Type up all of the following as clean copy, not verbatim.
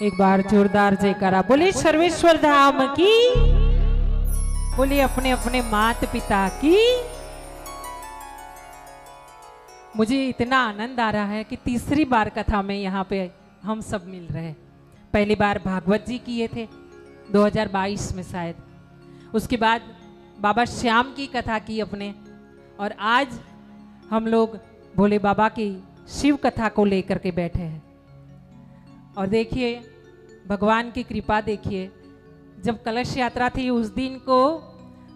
एक बार जोरदार जयकारा बोले सर्वेश्वर धाम की, बोले अपने अपने माता पिता की। मुझे इतना आनंद आ रहा है कि तीसरी बार कथा में यहाँ पे हम सब मिल रहे हैं। पहली बार भागवत जी किए थे 2022 में शायद, उसके बाद बाबा श्याम की कथा की अपने, और आज हम लोग भोले बाबा की शिव कथा को लेकर के बैठे हैं। और देखिए भगवान की कृपा देखिए, जब कलश यात्रा थी उस दिन को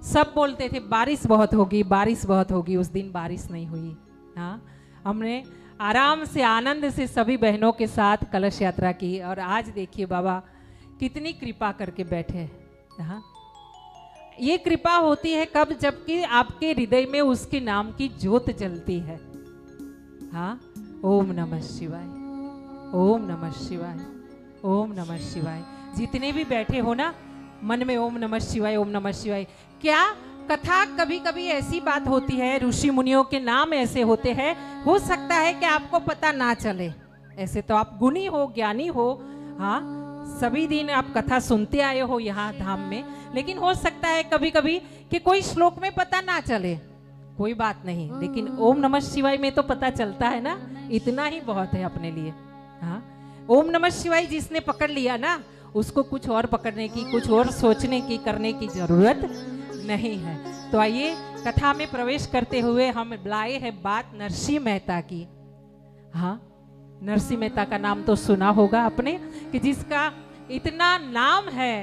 सब बोलते थे बारिश बहुत होगी, बारिश बहुत होगी, उस दिन बारिश नहीं हुई। हाँ, हमने आराम से आनंद से सभी बहनों के साथ कलश यात्रा की, और आज देखिए बाबा कितनी कृपा करके बैठे हैं। हाँ, ये कृपा होती है कब, जबकि आपके हृदय में उसके नाम की ज्योत जलती है। हाँ, ओम नमः शिवाय, ओम नमः शिवाय, ओम नमः शिवाय। जितने भी बैठे हो ना, मन में ओम नमः शिवाय, ओम नमः शिवाय। क्या कथा कभी कभी ऐसी बात होती है, ऋषि मुनियों के नाम ऐसे होते हैं, हो सकता है कि आपको पता ना चले। ऐसे तो आप गुणी हो, ज्ञानी हो, हाँ, सभी दिन आप कथा सुनते आए हो यहाँ धाम में, लेकिन हो सकता है कभी कभी कि कोई श्लोक में पता ना चले, कोई बात नहीं, लेकिन ओम नमः शिवाय में तो पता चलता है ना, इतना ही बहुत है अपने लिए। हाँ, ओम नमः शिवाय जिसने पकड़ लिया ना, उसको कुछ और पकड़ने की, कुछ और सोचने की, करने की जरूरत नहीं है। तो आइए कथा में प्रवेश करते हुए हम लाए हैं बात नरसिंह मेहता की। हाँ, नरसिंह मेहता का नाम तो सुना होगा आपने, कि जिसका इतना नाम है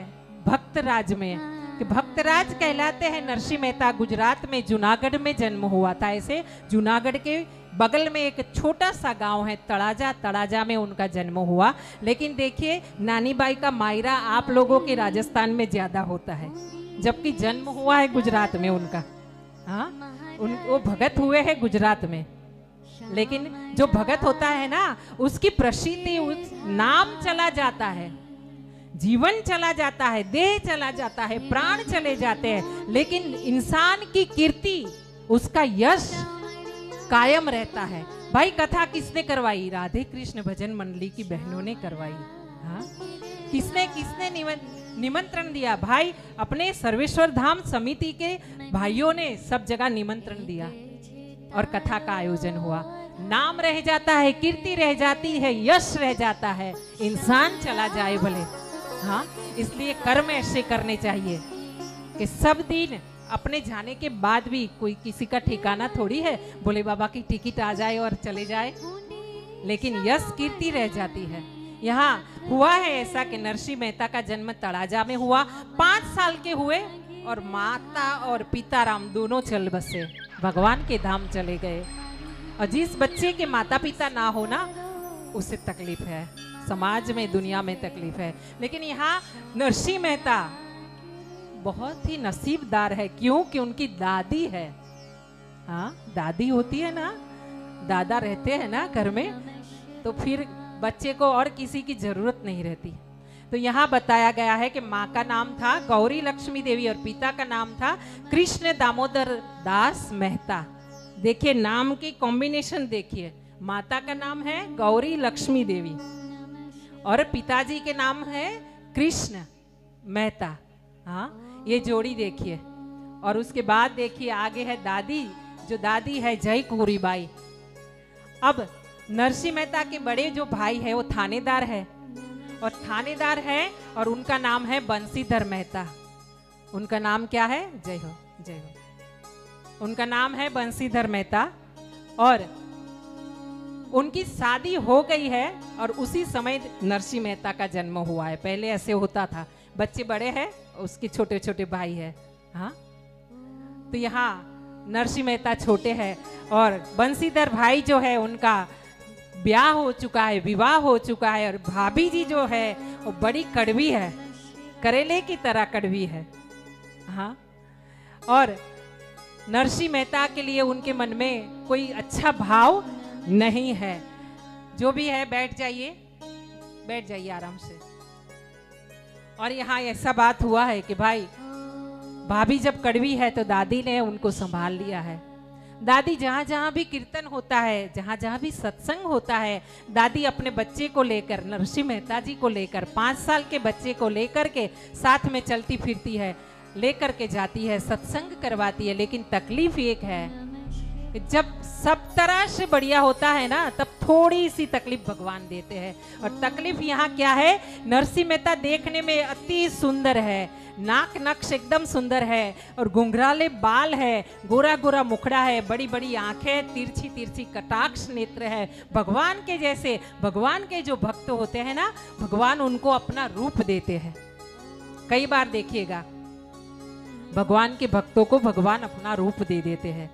भक्तराज में, कि भक्तराज कहलाते हैं नरसिंह मेहता। गुजरात में जूनागढ़ में जन्म हुआ था। ऐसे जूनागढ़ के बगल में एक छोटा सा गांव है तड़ाजा, तड़ाजा में उनका जन्म हुआ। लेकिन देखिए नानी बाई का मायरा आप लोगों के राजस्थान में ज्यादा होता है, जबकि जन्म हुआ है गुजरात में उनका। हाँ, वो भगत हुए हैं गुजरात में, लेकिन जो भगत होता है ना, उसकी प्रसिद्धि, उस नाम चला जाता है, जीवन चला जाता है, देह चला जाता है, प्राण चले जाते हैं, लेकिन इंसान की कीर्ति, उसका यश कायम रहता है। भाई कथा किसने करवाई? राधे कृष्ण भजन मंडली की बहनों ने करवाई। हाँ, किसने किसने निमंत्रण दिया? भाई अपने सर्वेश्वर धाम समिति के भाइयों ने सब जगह निमंत्रण दिया और कथा का आयोजन हुआ। नाम रह जाता है, कीर्ति रह जाती है, यश रह जाता है, इंसान चला जाए भले। हाँ, इसलिए कर्म ऐसे करने चाहिए कि सब दिन अपने जाने के बाद भी कोई किसी का ठिकाना थोड़ी है, भोले बाबा की टिकट आ जाए और चले जाए, लेकिन यश कीर्ति रह जाती है। यहाँ हुआ है ऐसा कि नरसिंह मेहता का जन्म तड़ाजा में हुआ। 5 साल के हुए और माता और पिता राम दोनों चल बसे, भगवान के धाम चले गए। और जिस बच्चे के माता पिता ना हो ना, उसे तकलीफ है, समाज में, दुनिया में तकलीफ है। लेकिन यहाँ नरसिंह मेहता बहुत ही नसीबदार है। क्यों? कि उनकी दादी है। हाँ, दादी होती है ना, दादा रहते हैं ना घर में, तो फिर बच्चे को और किसी की जरूरत नहीं रहती। तो यहाँ बताया गया है कि माँ का नाम था गौरी लक्ष्मी देवी और पिता का नाम था कृष्ण दामोदर दास मेहता। देखिए नाम की कॉम्बिनेशन देखिए, माता का नाम है गौरी लक्ष्मी देवी और पिताजी के नाम है कृष्ण मेहता। हाँ, ये जोड़ी देखिए। और उसके बाद देखिए आगे है दादी, जो दादी है जय कुरी बाई। अब नरसिंह मेहता के बड़े जो भाई है वो थानेदार है, और थानेदार है, और उनका नाम है बंसीधर मेहता। उनका नाम क्या है? जय हो, जय हो। उनका नाम है बंसीधर मेहता, और उनकी शादी हो गई है, और उसी समय नरसिंह मेहता का जन्म हुआ है। पहले ऐसे होता था, बच्चे बड़े हैं, उसके छोटे छोटे भाई है। हाँ, तो यहाँ नरसिंह मेहता छोटे हैं, और बंसीधर भाई जो है उनका ब्याह हो चुका है, विवाह हो चुका है, और भाभी जी जो है वो बड़ी कड़वी है, करेले की तरह कड़वी है। हाँ, और नरसिंह मेहता के लिए उनके मन में कोई अच्छा भाव नहीं है। जो भी है, बैठ जाइए, बैठ जाइए आराम से। और यहाँ ऐसा बात हुआ है कि भाई भाभी जब कड़वी है तो दादी ने उनको संभाल लिया है। दादी जहाँ जहाँ भी कीर्तन होता है, जहाँ जहाँ भी सत्संग होता है, दादी अपने बच्चे को लेकर, नरसिंह मेहता जी को लेकर, 5 साल के बच्चे को लेकर के साथ में चलती फिरती है, लेकर के जाती है, सत्संग करवाती है। लेकिन तकलीफ एक है कि जब सब तरह से बढ़िया होता है ना, तब थोड़ी सी तकलीफ भगवान देते हैं। और तकलीफ यहाँ क्या है, नरसिंह मेहता देखने में अति सुंदर है, नाक नक्श एकदम सुंदर है और घुंघराले बाल है, गोरा गोरा मुखड़ा है, बड़ी बड़ी आंखें, तिरछी तिरछी कटाक्ष नेत्र है। भगवान के जैसे, भगवान के जो भक्त होते हैं ना, भगवान उनको अपना रूप देते हैं। कई बार देखिएगा भगवान के भक्तों को भगवान अपना रूप दे देते हैं।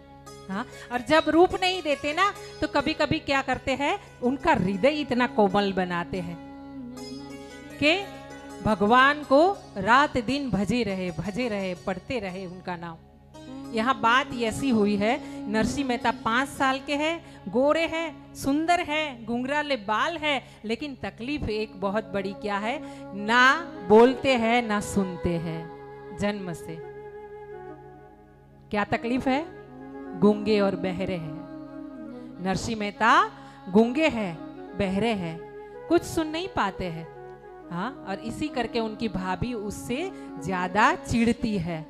हाँ, और जब रूप नहीं देते ना, तो कभी कभी क्या करते हैं, उनका हृदय इतना कोमल बनाते हैं कि भगवान को रात दिन भजे रहे, पढ़ते रहे उनका नाम। यहाँ बात ऐसी हुई है, नरसिंह मेहता 5 साल के हैं, गोरे हैं, सुंदर है, घुंघराले बाल है, लेकिन तकलीफ एक बहुत बड़ी क्या है, ना बोलते हैं ना सुनते हैं जन्म से। क्या तकलीफ है, गूंगे और बहरे हैं। नरसिंह मेहता गूंगे हैं, बहरे हैं, कुछ सुन नहीं पाते हैं। हाँ, और इसी करके उनकी भाभी उससे ज्यादा चिढ़ती है,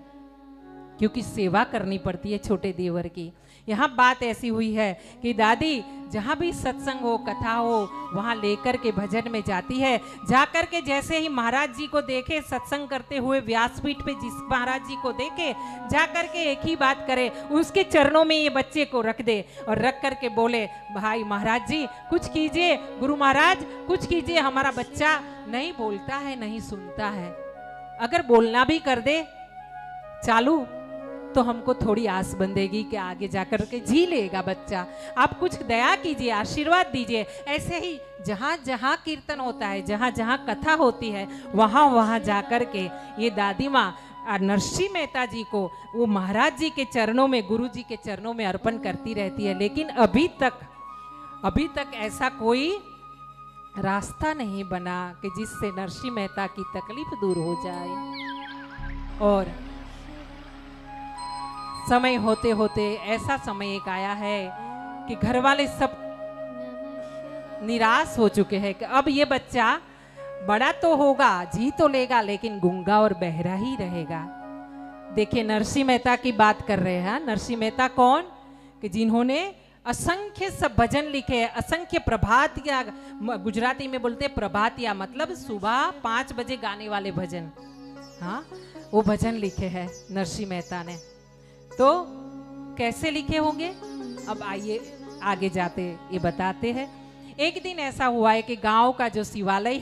क्योंकि सेवा करनी पड़ती है छोटे देवर की। यहाँ बात ऐसी हुई है कि दादी जहाँ भी सत्संग हो, कथा हो, वहाँ लेकर के भजन में जाती है। जाकर के जैसे ही महाराज जी को देखे सत्संग करते हुए व्यासपीठ पे, जिस महाराज जी को देखे, जाकर के एक ही बात करे, उसके चरणों में ये बच्चे को रख दे और रख करके बोले, भाई महाराज जी कुछ कीजिए, गुरु महाराज कुछ कीजिए, हमारा बच्चा नहीं बोलता है, नहीं सुनता है। अगर बोलना भी कर दे चालू, तो हमको थोड़ी आस बंधेगी कि आगे जाकर के जी लेगा बच्चा। आप कुछ दया कीजिए, आशीर्वाद दीजिए। ऐसे ही जहाँ जहाँ कीर्तन होता है, जहाँ जहाँ कथा होती है, वहाँ वहाँ जाकर के ये दादी माँ नरसिंह मेहता जी को वो महाराज जी के चरणों में, गुरु जी के चरणों में अर्पण करती रहती है। लेकिन अभी तक ऐसा कोई रास्ता नहीं बना कि जिससे नरसिंह मेहता की तकलीफ दूर हो जाए। और समय होते होते ऐसा समय एक आया है कि घर वाले सब निराश हो चुके हैं कि अब ये बच्चा बड़ा तो होगा, जी तो लेगा, लेकिन गूंगा और बहरा ही रहेगा। देखिए नरसिंह मेहता की बात कर रहे हैं। नरसिंह मेहता कौन, कि जिन्होंने असंख्य सब भजन लिखे, असंख्य प्रभात, या गुजराती में बोलते प्रभातिया, मतलब सुबह 5 बजे गाने वाले भजन। हाँ, वो भजन लिखे हैं नरसिंह मेहता ने। तो कैसे लिखे होंगे, अब आइए आगे जाते ये बताते हैं। एक दिन ऐसा हुआ है कि गांव का जो शिवालय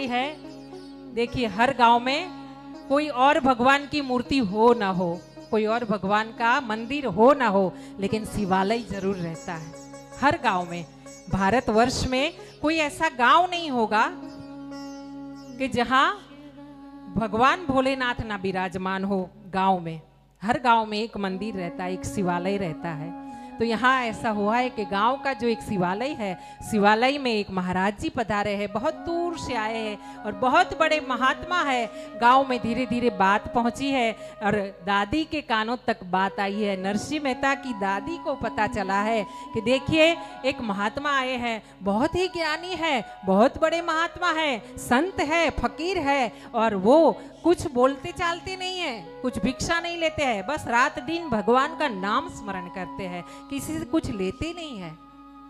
है, देखिए हर गांव में कोई और भगवान की मूर्ति हो ना हो, कोई और भगवान का मंदिर हो ना हो, लेकिन शिवालय जरूर रहता है हर गांव में। भारतवर्ष में कोई ऐसा गांव नहीं होगा कि जहां भगवान भोलेनाथ ना विराजमान हो। गांव में, हर गांव में एक मंदिर रहता है, एक शिवालय रहता है। तो यहाँ ऐसा हुआ है कि गांव का जो एक शिवालय है, शिवालय में एक महाराज जी पधारे हैं, बहुत दूर से आए हैं और बहुत बड़े महात्मा है। गांव में धीरे धीरे बात पहुंची है और दादी के कानों तक बात आई है। नरसिंह मेहता की दादी को पता चला है कि देखिए एक महात्मा आए हैं, बहुत ही ज्ञानी है, बहुत बड़े महात्मा है, संत है, फकीर है, और वो कुछ बोलते चालते नहीं है, कुछ भिक्षा नहीं लेते हैं, बस रात दिन भगवान का नाम स्मरण करते हैं, किसी से कुछ लेते नहीं है।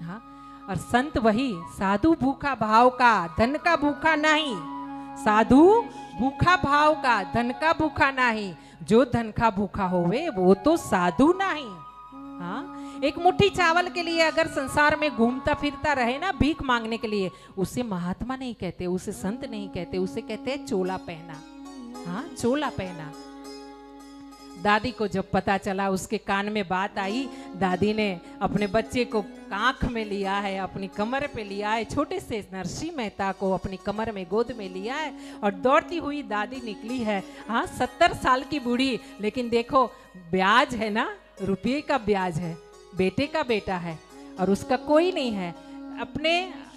हाँ, और संत वही, साधु भूखा भाव का, धन का भूखा नहीं, साधु भूखा भाव का, धन का भूखा नहीं, जो धन का भूखा होवे वो तो साधु नहीं। हाँ, एक मुट्ठी चावल के लिए अगर संसार में घूमता फिरता रहे ना भीख मांगने के लिए, उसे महात्मा नहीं कहते, उसे संत नहीं कहते, उसे कहते हैं चोला पहना। हाँ, चोला पहना। दादी को जब पता चला, उसके कान में बात आई, दादी ने अपने बच्चे को कांख में लिया है, अपनी कमर पे लिया है, छोटे से नरसिंह मेहता को अपनी कमर में गोद में लिया है और दौड़ती हुई दादी निकली है। हाँ, 70 साल की बूढ़ी, लेकिन देखो ब्याज है ना, रुपये का ब्याज है, बेटे का बेटा है और उसका कोई नहीं है। अपने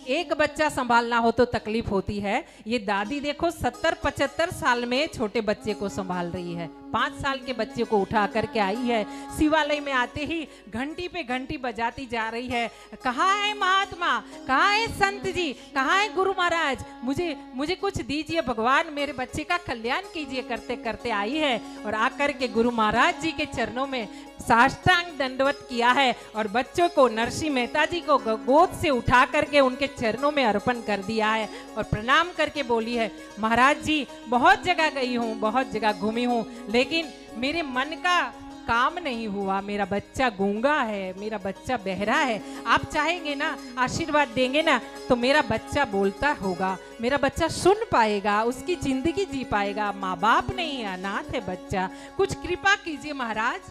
एक बच्चा संभालना हो तो तकलीफ होती है, ये दादी देखो 70-75 साल में छोटे बच्चे को संभाल रही है, 5 साल के बच्चे को उठा करके आई है। शिवालय में आते ही घंटी पे घंटी बजाती जा रही है। कहाँ है महात्मा, कहाँ है संत जी, कहाँ है गुरु महाराज, मुझे कुछ दीजिए भगवान, मेरे बच्चे का कल्याण कीजिए करते करते आई है। और आकर के गुरु महाराज जी के चरणों में साष्टांग दंडवत किया है और बच्चों को नरसिंह मेहता जी को गोद से उठा करके उनके चरणों में अर्पण कर दिया है और प्रणाम करके बोली है, महाराज जी बहुत जगह गई हूँ, बहुत जगह घूमी हूँ, लेकिन मेरे मन का काम नहीं हुआ, मेरा बच्चा गूंगा है, मेरा बच्चा बहरा है। आप चाहेंगे ना, आशीर्वाद देंगे ना, तो मेरा बच्चा बोलता होगा, मेरा बच्चा सुन पाएगा, उसकी जिंदगी जी पाएगा। माँ बाप नहीं, अनाथ है बच्चा, कुछ कृपा कीजिए महाराज।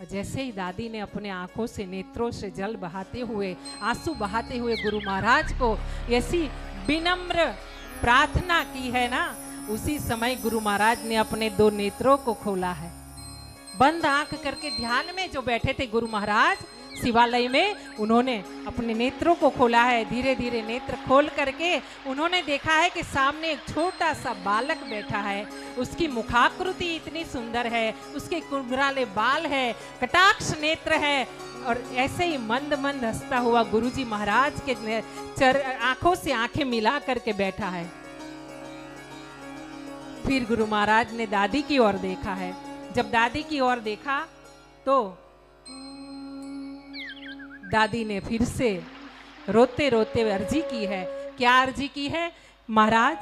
जैसे ही दादी ने अपने आंखों से, नेत्रों से जल बहाते हुए, आंसू बहाते हुए गुरु महाराज को ऐसी विनम्र प्रार्थना की है ना, उसी समय गुरु महाराज ने अपने 2 नेत्रों को खोला है। बंद आंख करके ध्यान में जो बैठे थे गुरु महाराज शिवालय में, उन्होंने अपने नेत्रों को खोला है। धीरे धीरे नेत्र खोल करके उन्होंने देखा है कि सामने एक छोटा सा बालक बैठा है। उसकी मुखाकृति इतनी सुंदर है, उसके कुंडराले बाल है, कटाक्ष नेत्र है और ऐसे ही मंद मंद हंसता हुआ गुरुजी महाराज के आंखों से आंखें मिला करके बैठा है। फिर गुरु महाराज ने दादी की ओर देखा है। जब दादी की ओर देखा तो दादी ने फिर से रोते रोते अर्जी की है। क्या अर्जी की है? महाराज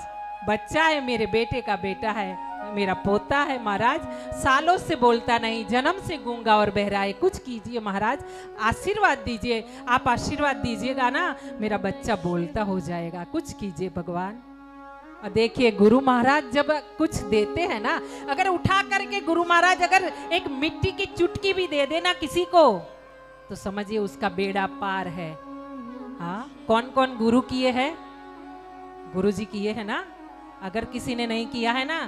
बच्चा है, मेरे बेटे का बेटा है, मेरा पोता है महाराज, सालों से बोलता नहीं, जन्म से गूंगा और बहरा है, कुछ कीजिए महाराज, आशीर्वाद दीजिए। आप आशीर्वाद दीजिएगा ना, मेरा बच्चा बोलता हो जाएगा, कुछ कीजिए भगवान। और देखिए गुरु महाराज जब कुछ देते हैं ना, अगर उठा करके गुरु महाराज अगर एक मिट्टी की चुटकी भी दे देना किसी को, तो समझिए उसका बेड़ा पार है। हाँ, कौन कौन गुरु किए हैं? गुरु जी किए हैं ना। अगर किसी ने नहीं किया है ना,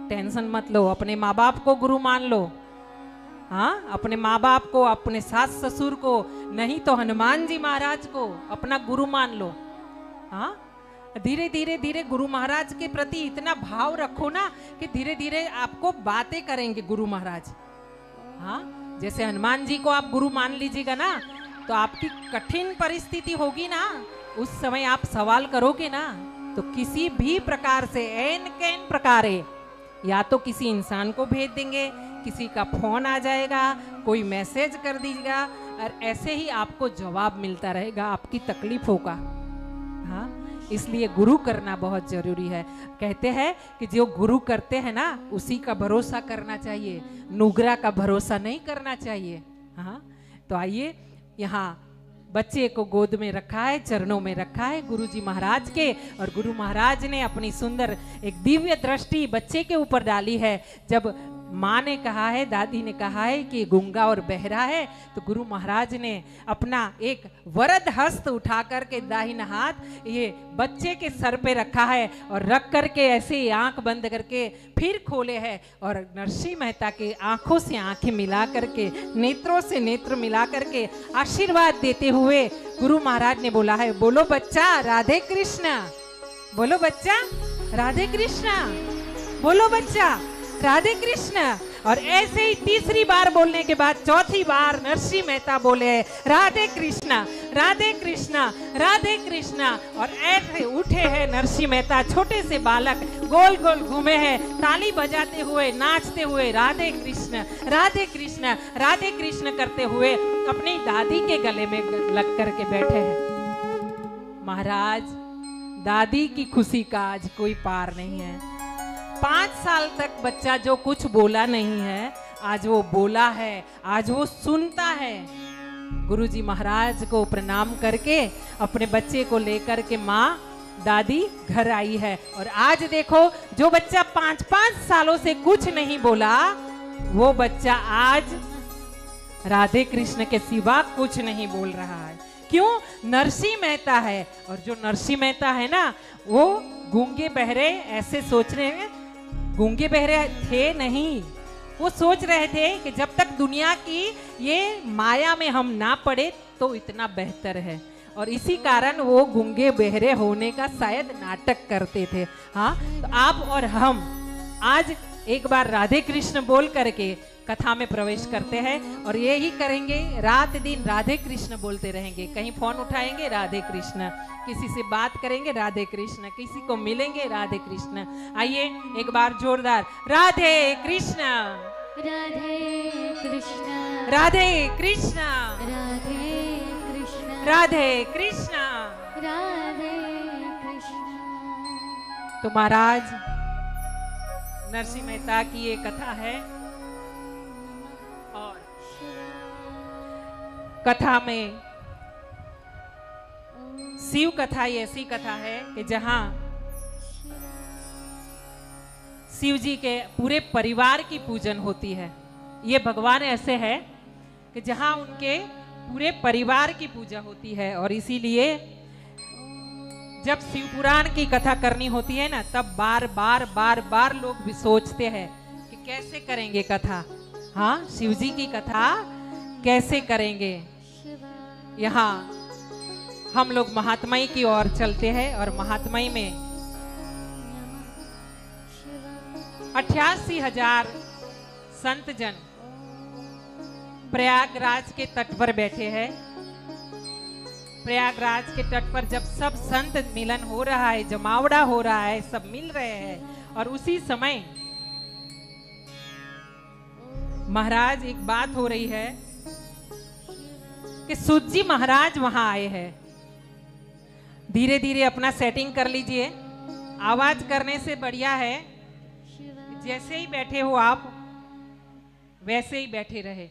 टेंशन मत लो, अपने माँ बाप को गुरु मान लो। हाँ, अपने माँ बाप को, अपने सास ससुर को, नहीं तो हनुमान जी महाराज को अपना गुरु मान लो। हाँ, धीरे धीरे धीरे गुरु महाराज के प्रति इतना भाव रखो ना कि धीरे धीरे आपको बातें करेंगे गुरु महाराज। हाँ, जैसे हनुमान जी को आप गुरु मान लीजिएगा ना, तो आपकी कठिन परिस्थिति होगी ना, उस समय आप सवाल करोगे ना, तो किसी भी प्रकार से एन कैन प्रकारे या तो किसी इंसान को भेज देंगे, किसी का फोन आ जाएगा, कोई मैसेज कर दीजिएगा और ऐसे ही आपको जवाब मिलता रहेगा आपकी तकलीफों का। हाँ, इसलिए गुरु करना बहुत जरूरी है। कहते हैं कि जो गुरु करते हैं ना, उसी का भरोसा करना चाहिए, नुगरा का भरोसा नहीं करना चाहिए। हाँ, तो आइए, यहाँ बच्चे को गोद में रखा है, चरणों में रखा है गुरुजी महाराज के, और गुरु महाराज ने अपनी सुंदर एक दिव्य दृष्टि बच्चे के ऊपर डाली है। जब माँ ने कहा है, दादी ने कहा है कि गूंगा और बहरा है, तो गुरु महाराज ने अपना एक वरद हस्त उठा करके दाहिना हाथ ये बच्चे के सर पे रखा है और रख करके ऐसे आंख बंद करके फिर खोले है और नरसिंह मेहता के आंखों से आंखें मिला करके, नेत्रों से नेत्र मिला करके आशीर्वाद देते हुए गुरु महाराज ने बोला है, बोलो बच्चा राधे कृष्ण, बोलो बच्चा राधे कृष्ण, बोलो बच्चा राधे कृष्ण। और ऐसे ही तीसरी बार बोलने के बाद चौथी बार नरसिंह मेहता बोले राधे कृष्ण, राधे कृष्ण, राधे कृष्ण। और ऐसे उठे हैं नरसिंह मेहता, छोटे से बालक गोल गोल घूमे हैं, ताली बजाते हुए, नाचते हुए राधे कृष्ण, राधे कृष्ण, राधे कृष्ण करते हुए अपनी दादी के गले में लग करके बैठे हैं। महाराज दादी की खुशी का आज कोई पार नहीं है। 5 साल तक बच्चा जो कुछ बोला नहीं है, आज वो बोला है, आज वो सुनता है। गुरुजी महाराज को प्रणाम करके अपने बच्चे को लेकर के माँ दादी घर आई है। और आज देखो, जो बच्चा 5-5 सालों से कुछ नहीं बोला, वो बच्चा आज राधे कृष्ण के सिवा कुछ नहीं बोल रहा है। क्यों? नरसिंह मेहता है। और जो नरसिंह मेहता है ना, वो गूंगे बहरे ऐसे सोच रहे हैं, गूंगे बहरे थे नहीं, वो सोच रहे थे कि जब तक दुनिया की ये माया में हम ना पड़े तो इतना बेहतर है। और इसी कारण वो गूंगे बहरे होने का शायद नाटक करते थे। हाँ, तो आप और हम आज एक बार राधे कृष्ण बोल करके कथा में प्रवेश करते हैं और ये ही करेंगे, रात दिन राधे कृष्ण बोलते रहेंगे। कहीं फोन उठाएंगे राधे कृष्ण, किसी से बात करेंगे राधे कृष्ण, किसी को मिलेंगे राधे कृष्ण। आइए एक बार जोरदार राधे कृष्ण, राधे कृष्ण, राधे कृष्ण, राधे कृष्ण, राधे कृष्ण, राधे कृष्ण। तो महाराज नरसिंह मेहता की ये कथा है और कथा में शिव कथा ये ऐसी कथा है कि जहां शिव जी के पूरे परिवार की पूजन होती है। ये भगवान ऐसे है कि जहां उनके पूरे परिवार की पूजा होती है और इसीलिए जब शिव पुराण की कथा करनी होती है ना, तब बार बार लोग भी सोचते हैं कि कैसे करेंगे कथा। हाँ, शिव जी की कथा कैसे करेंगे। यहाँ हम लोग महात्माई की ओर चलते हैं और महात्माई में 88,000 संत जन प्रयागराज के तट पर बैठे हैं। प्रयागराज के तट पर जब सब संत मिलन हो रहा है, जमावड़ा हो रहा है, सब मिल रहे हैं और उसी समय महाराज एक बात हो रही है कि सूत जी महाराज वहां आए हैं। धीरे धीरे अपना सेटिंग कर लीजिए। आवाज करने से बढ़िया है जैसे ही बैठे हो आप वैसे ही बैठे रहे।